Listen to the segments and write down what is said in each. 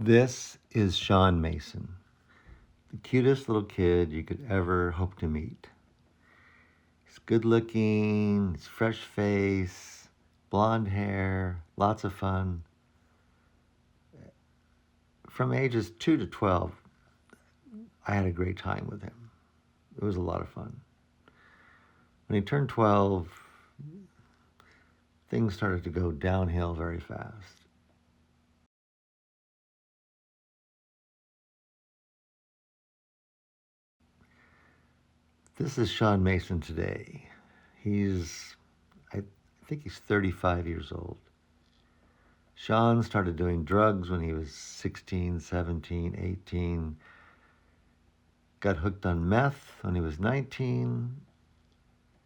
This is Sean Mason, the cutest little kid you could ever hope to meet. He's good looking, he's fresh face, blonde hair, lots of fun. From ages 2 to 12, I had a great time with him. It was a lot of fun. When he turned 12, things started to go downhill very fast. This is Sean Mason today. I think he's 35 years old. Sean started doing drugs when he was 16, 17, 18. Got hooked on meth when he was 19.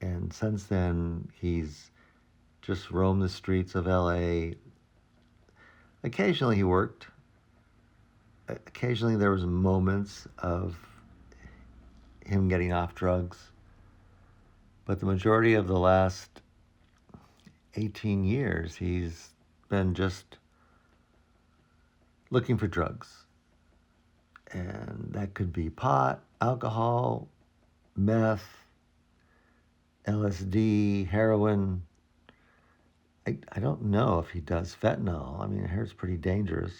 And since then, he's just roamed the streets of LA. Occasionally he worked. Occasionally there was moments of him getting off drugs. But the majority of the last 18 years, he's been just looking for drugs. And that could be pot, alcohol, meth, LSD, heroin. I don't know if he does fentanyl. I mean, hair's pretty dangerous.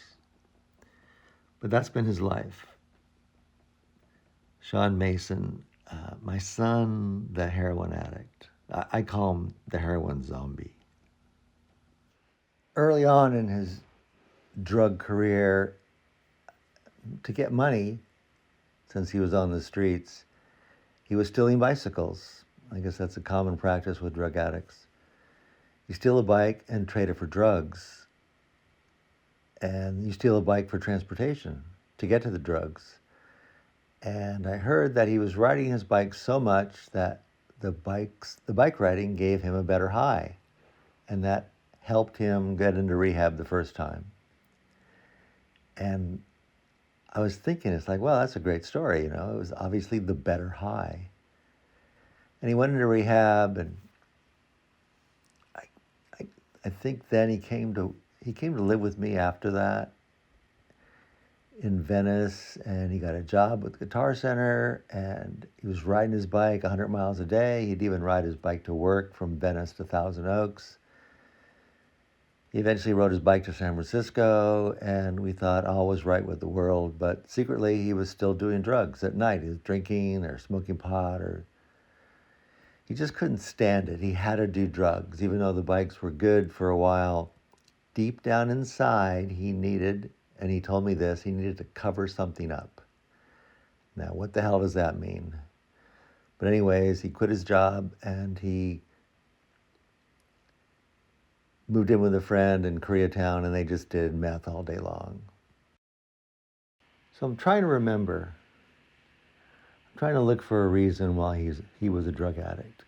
But that's been his life. Sean Mason, my son, the heroin addict. I call him the heroin zombie. Early on in his drug career, to get money, since he was on the streets, he was stealing bicycles. I guess that's a common practice with drug addicts. You steal a bike and trade it for drugs. And you steal a bike for transportation to get to the drugs. And I heard that he was riding his bike so much that the bike riding gave him a better high. And that helped him get into rehab the first time. And I was thinking, it's like, well, that's a great story, It was obviously the better high. And he went into rehab, and I think then he came to live with me after that in Venice, and he got a job with Guitar Center, and he was riding his bike 100 miles a day. He'd even ride his bike to work from Venice to Thousand Oaks. He eventually rode his bike to San Francisco, and we thought all was right with the world, but secretly he was still doing drugs at night. He was drinking or smoking pot, or he just couldn't stand it. He had to do drugs, even though the bikes were good for a while. Deep down inside, he needed, and he told me this, he needed to cover something up. Now, what the hell does that mean? But anyways, he quit his job, and he moved in with a friend in Koreatown, and they just did meth all day long. So I'm trying to remember. I'm trying to look for a reason why he was a drug addict.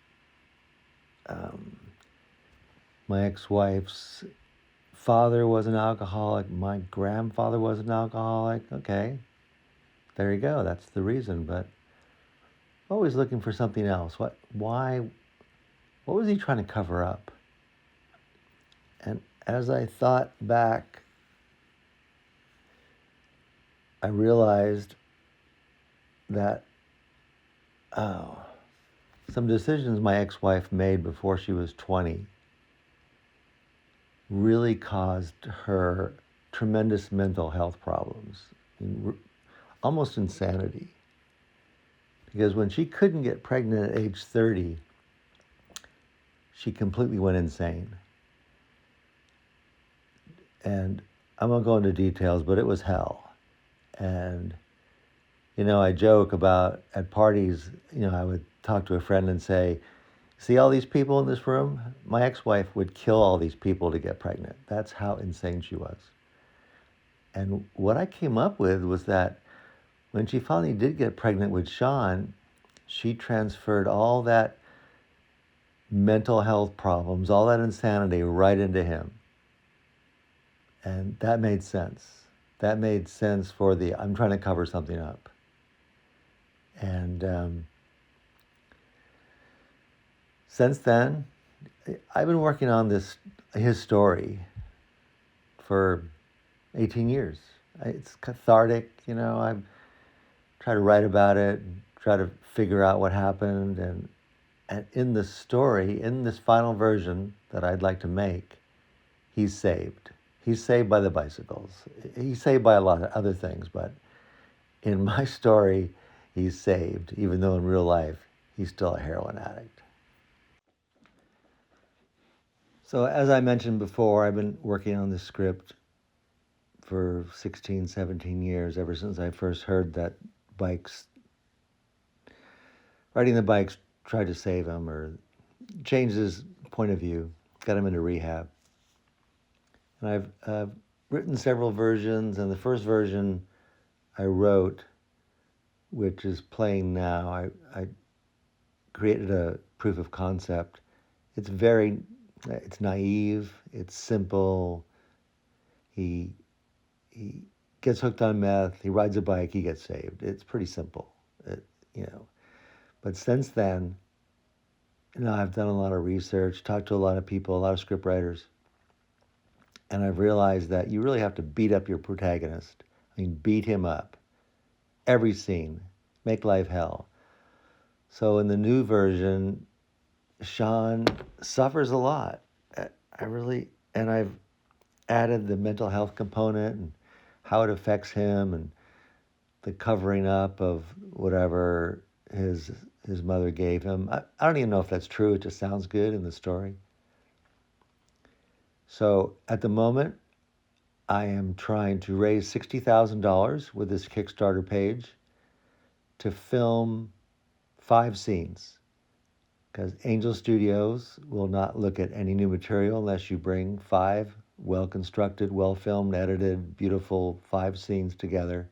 My ex-wife's father was an alcoholic. My grandfather was an alcoholic. Okay, there you go. That's the reason. But always looking for something else. What was he trying to cover up? And as I thought back, I realized that some decisions my ex-wife made before she was 20 really caused her tremendous mental health problems, almost insanity. Because when she couldn't get pregnant at age 30, she completely went insane. And I won't go into details, but it was hell. And, I joke about at parties, I would talk to a friend and say, see all these people in this room? My ex-wife would kill all these people to get pregnant. That's how insane she was. And what I came up with was that when she finally did get pregnant with Sean, she transferred all that mental health problems, all that insanity right into him. And that made sense. That made sense for I'm trying to cover something up. And since then, I've been working on his story for 18 years. It's cathartic, you know. I try to write about it, and try to figure out what happened, and in the story, in this final version that I'd like to make, he's saved. He's saved by the bicycles. He's saved by a lot of other things, but in my story, he's saved, even though in real life, he's still a heroin addict. So, as I mentioned before, I've been working on this script for 16, 17 years, ever since I first heard that bikes, riding the bikes tried to save him or change his point of view, got him into rehab. And I've written several versions, and the first version I wrote, which is playing now, I created a proof of concept. It's it's naive, it's simple. He he gets hooked on meth, he rides a bike, he gets saved. It's pretty simple, it, you know. But since then, I've done a lot of research, talked to a lot of people, a lot of script writers, and I've realized that you really have to beat up your protagonist. I mean, beat him up. Every scene. Make life hell. So in the new version, Sean suffers a lot. And I've added the mental health component and how it affects him and the covering up of whatever his mother gave him. I don't even know if that's true. It just sounds good in the story. So at the moment, I am trying to raise $60,000 with this Kickstarter page to film 5 scenes, because Angel Studios will not look at any new material unless you bring 5 well-constructed, well-filmed, edited, beautiful 5 scenes together.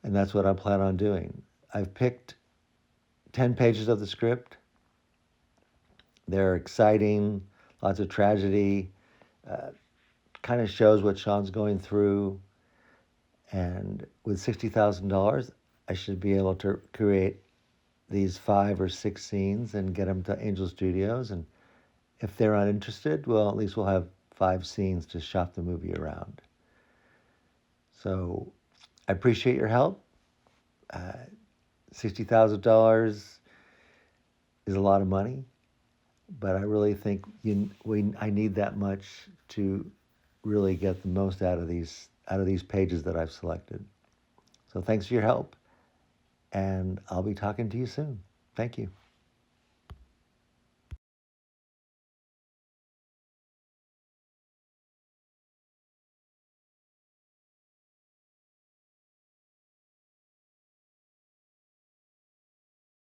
And that's what I plan on doing. I've picked 10 pages of the script. They're exciting, lots of tragedy, kind of shows what Sean's going through. And with $60,000, I should be able to create these 5 or 6 scenes and get them to Angel Studios. And if they're uninterested, well, at least we'll have 5 scenes to shop the movie around. So I appreciate your help. $60,000 is a lot of money, but I really think I need that much to really get the most out of these pages that I've selected. So thanks for your help, and I'll be talking to you soon. Thank you.